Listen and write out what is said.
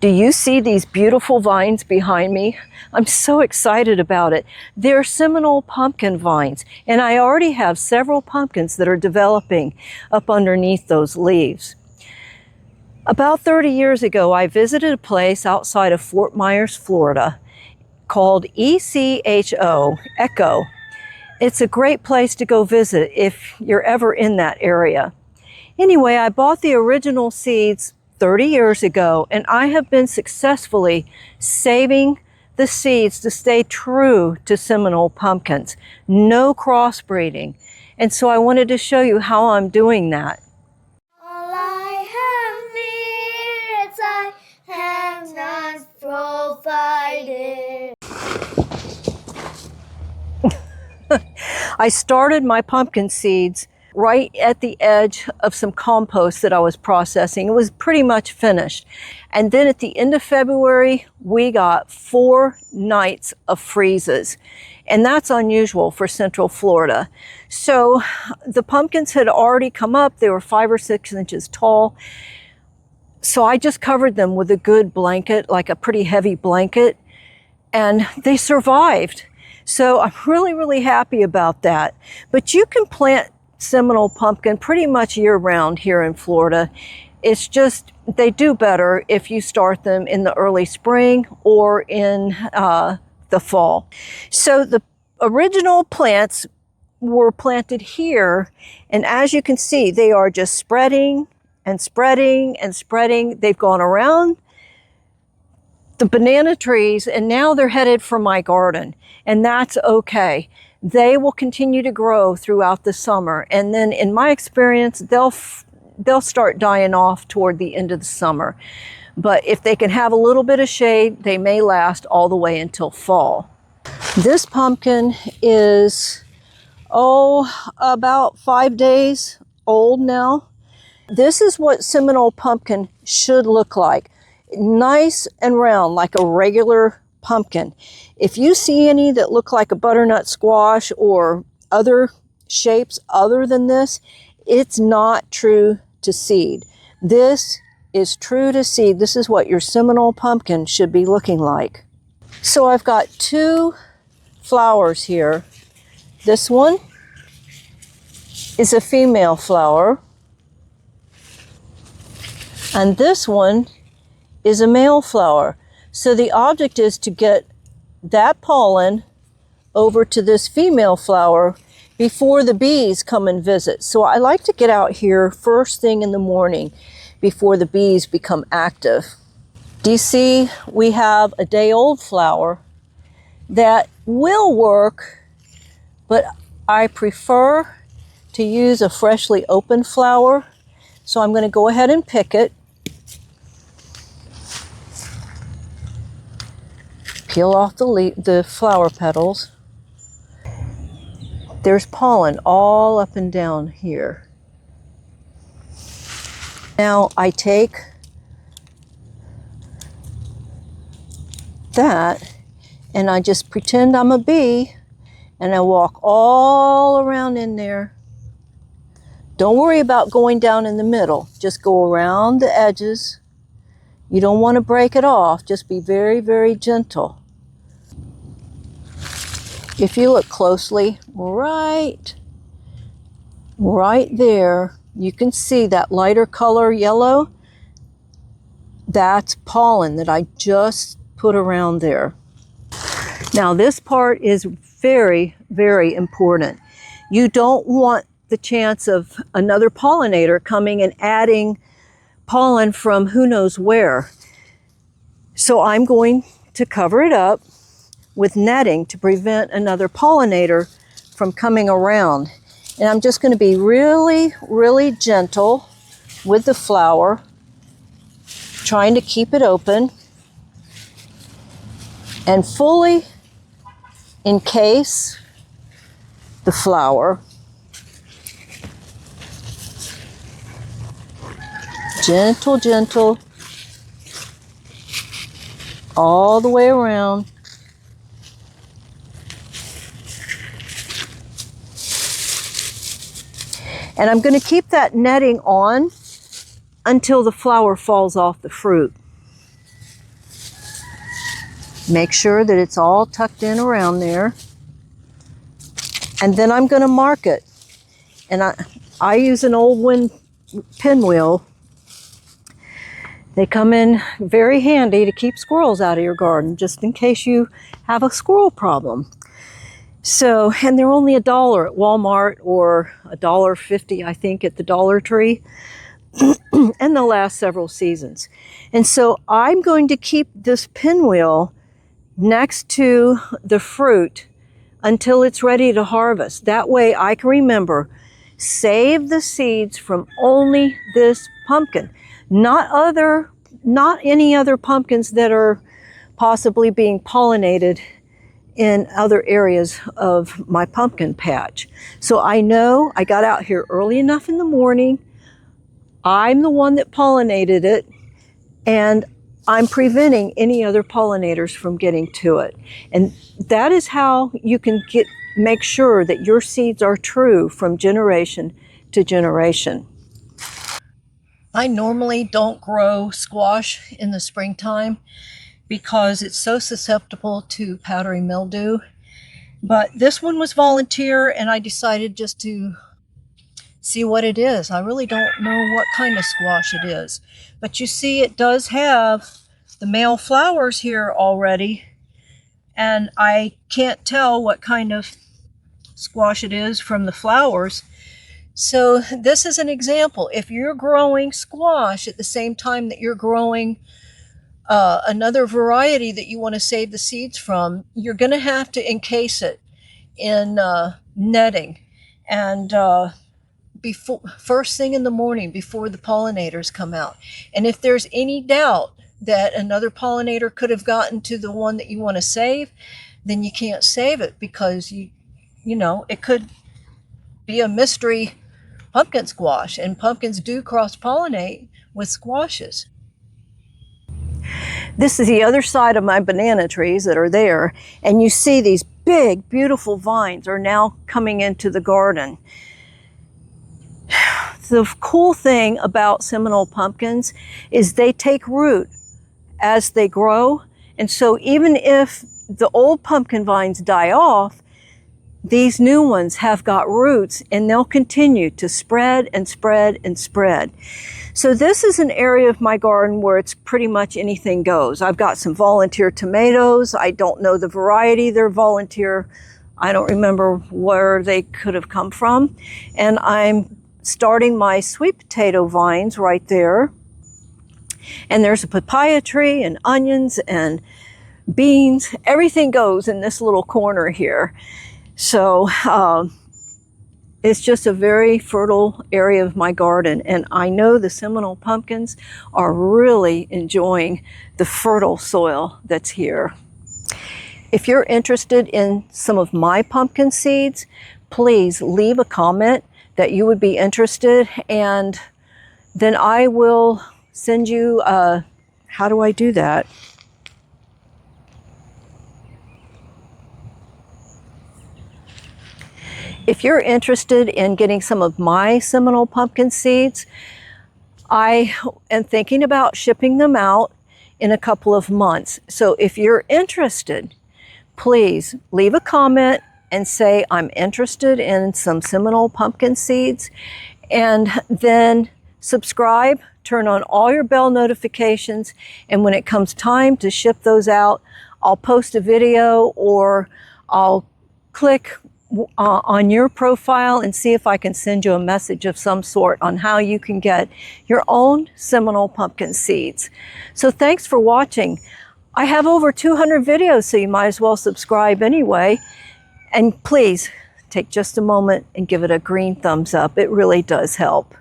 Do you see these beautiful vines behind me? I'm so excited about it. They're Seminole pumpkin vines, and I already have several pumpkins that are developing up underneath those leaves. About 30 years ago, I visited a place outside of Fort Myers, Florida, called Echo. It's a great place to go visit if you're ever in that area. Anyway, I bought the original seeds 30 years ago, and I have been successfully saving the seeds to stay true to Seminole pumpkins. No crossbreeding. And so I wanted to show you how I'm doing that. All I have needs, I have not provided. I started my pumpkin seeds right at the edge of some compost that I was processing. It was pretty much finished. And then at the end of February, we got 4 nights of freezes. And that's unusual for Central Florida. So the pumpkins had already come up. They were 5 or 6 inches tall. So I just covered them with a good blanket, like a pretty heavy blanket, and they survived. So I'm really, really happy about that. But you can plant Seminole pumpkin pretty much year-round here in Florida. It's just they do better if you start them in the early spring or in the fall. So the original plants were planted here, and as you can see, they are just spreading and spreading and spreading. They've gone around the banana trees, and now they're headed for my garden, and that's okay. They will continue to grow throughout the summer, and then in my experience, they'll start dying off toward the end of the summer. But if they can have a little bit of shade, they may last all the way until fall. This pumpkin is, about 5 days old now. This is what Seminole pumpkin should look like. Nice and round, like a regular pumpkin. If you see any that look like a butternut squash or other shapes other than this, it's not true to seed. This is true to seed. This is what your Seminole pumpkin should be looking like. So I've got 2 flowers here. This one is a female flower, and this one is a male flower. So the object is to get that pollen over to this female flower before the bees come and visit. So I like to get out here first thing in the morning before the bees become active. Do you see we have a day-old flower that will work, but I prefer to use a freshly opened flower. So I'm going to go ahead and pick it. Peel off the flower petals. There's pollen all up and down here. Now I take that and I just pretend I'm a bee, and I walk all around in there. Don't worry about going down in the middle. Just go around the edges. You don't want to break it off. Just be very, very gentle. If you look closely, right there, you can see that lighter color yellow. That's pollen that I just put around there. Now this part is very, very important. You don't want the chance of another pollinator coming and adding pollen from who knows where. So I'm going to cover it up with netting to prevent another pollinator from coming around. And I'm just going to be really, really gentle with the flower, trying to keep it open and fully encase the flower. Gentle, gentle, all the way around. And I'm going to keep that netting on until the flower falls off the fruit. Make sure that it's all tucked in around there. And then I'm going to mark it. And I use an old pinwheel. They come in very handy to keep squirrels out of your garden, just in case you have a squirrel problem. So, and they're only $1 at Walmart or $1.50, I think, at the Dollar Tree. And they'll last several seasons. And so I'm going to keep this pinwheel next to the fruit until it's ready to harvest. That way I can remember, save the seeds from only this pumpkin, not any other pumpkins that are possibly being pollinated in other areas of my pumpkin patch. So I know I got out here early enough in the morning. I'm the one that pollinated it, and I'm preventing any other pollinators from getting to it. And that is how you can make sure that your seeds are true from generation to generation. I normally don't grow squash in the springtime because it's so susceptible to powdery mildew. But this one was volunteer, and I decided just to see what it is. I really don't know what kind of squash it is. But you see, it does have the male flowers here already, and I can't tell what kind of squash it is from the flowers. So this is an example. If you're growing squash at the same time that you're growing another variety that you want to save the seeds from, you're going to have to encase it in netting. And first thing in the morning before the pollinators come out. And if there's any doubt that another pollinator could have gotten to the one that you want to save, then you can't save it because you know, it could be a mystery pumpkin squash, and pumpkins do cross-pollinate with squashes. This is the other side of my banana trees that are there, and you see these big, beautiful vines are now coming into the garden. The cool thing about Seminole pumpkins is they take root as they grow, and so even if the old pumpkin vines die off, these new ones have got roots, and they'll continue to spread and spread and spread. So this is an area of my garden where it's pretty much anything goes. I've got some volunteer tomatoes. I don't know the variety. They're volunteer. I don't remember where they could have come from. And I'm starting my sweet potato vines right there. And there's a papaya tree and onions and beans. Everything goes in this little corner here. So it's just a very fertile area of my garden, and I know the Seminole pumpkins are really enjoying the fertile soil that's here. If you're interested in some of my pumpkin seeds, please leave a comment that you would be interested, and then I will send you, how do I do that? If you're interested in getting some of my Seminole pumpkin seeds, I am thinking about shipping them out in a couple of months. So if you're interested, please leave a comment and say, I'm interested in some Seminole pumpkin seeds, and then subscribe, turn on all your bell notifications, and when it comes time to ship those out, I'll post a video or I'll click on your profile and see if I can send you a message of some sort on how you can get your own Seminole pumpkin seeds. So thanks for watching. I have over 200 videos, so you might as well subscribe anyway. And please take just a moment and give it a green thumbs up. It really does help.